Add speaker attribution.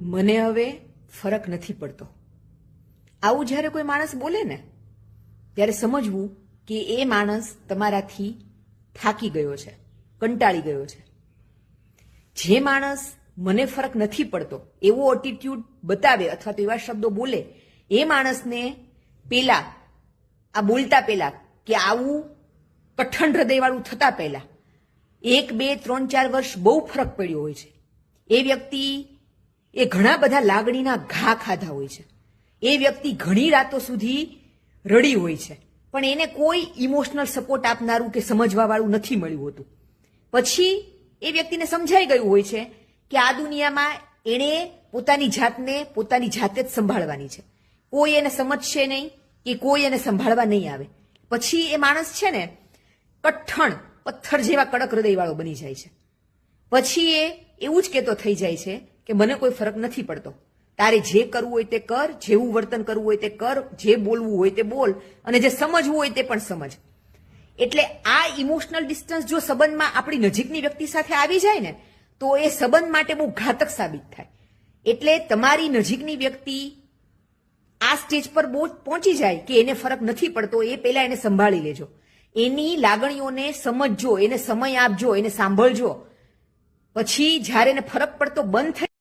Speaker 1: મને હવે ફરક નથી પડતો. આવું જ્યારે કોઈ માણસ બોલે ને ત્યારે સમજવું કે એ માણસ તમારાથી થાકી ગયો છે, કંટાળી ગયો છે. જે માણસ મને ફરક નથી પડતો એવો એટીટ્યુડ બતાવે અથવા તો એવા શબ્દો બોલે, એ માણસને પેલા આ બોલતા પહેલા કે આવું કઠણ હૃદયવાળું થતા પહેલા 1, 2, 3, 4 વર્ષ બહુ ફરક પડ્યો હોય છે. એ વ્યક્તિ એ ઘણા બધા લાગણીના ઘા ખાધા હોય છે. એ વ્યક્તિ ઘણી રાતો સુધી રડી હોય છે, પણ એને કોઈ ઇમોશનલ સપોર્ટ આપનારું કે સમજવાવાળું નથી મળ્યું હોતું. પછી એ વ્યક્તિને સમજાઈ ગયું હોય છે કે આ દુનિયામાં એણે પોતાની જાતે જ સંભાળવાની છે. કોઈ એને સમજશે નહીં કે કોઈ એને સંભાળવા નહીં આવે. પછી એ માણસ છે ને કઠણ પથ્થર જેવા કડક હૃદયવાળો બની જાય છે. પછી એ એવું જ કહેતો થઈ જાય છે કે મને કોઈ ફરક નથી પડતો, તારે જે કરવું હોય તે કર, જેવું વર્તન કરવું હોય તે કર, જે બોલવું હોય તે બોલ, અને જે સમજવું હોય તે પણ સમજ. એટલે આ ઇમોશનલ ડિસ્ટન્સ જો સંબંધમાં આપણી નજીકની વ્યક્તિ સાથે આવી જાય ને તો એ સંબંધ માટે બહુ ઘાતક સાબિત થાય. એટલે તમારી નજીકની વ્યક્તિ આ સ્ટેજ પર બહુ પહોંચી જાય કે એને ફરક નથી પડતો, એ પહેલા એને સંભાળી લેજો. એની લાગણીઓને સમજજો, એને સમય આપજો, એને સાંભળજો. પછી જ્યારે એને ફરક પડતો બંધ થઈ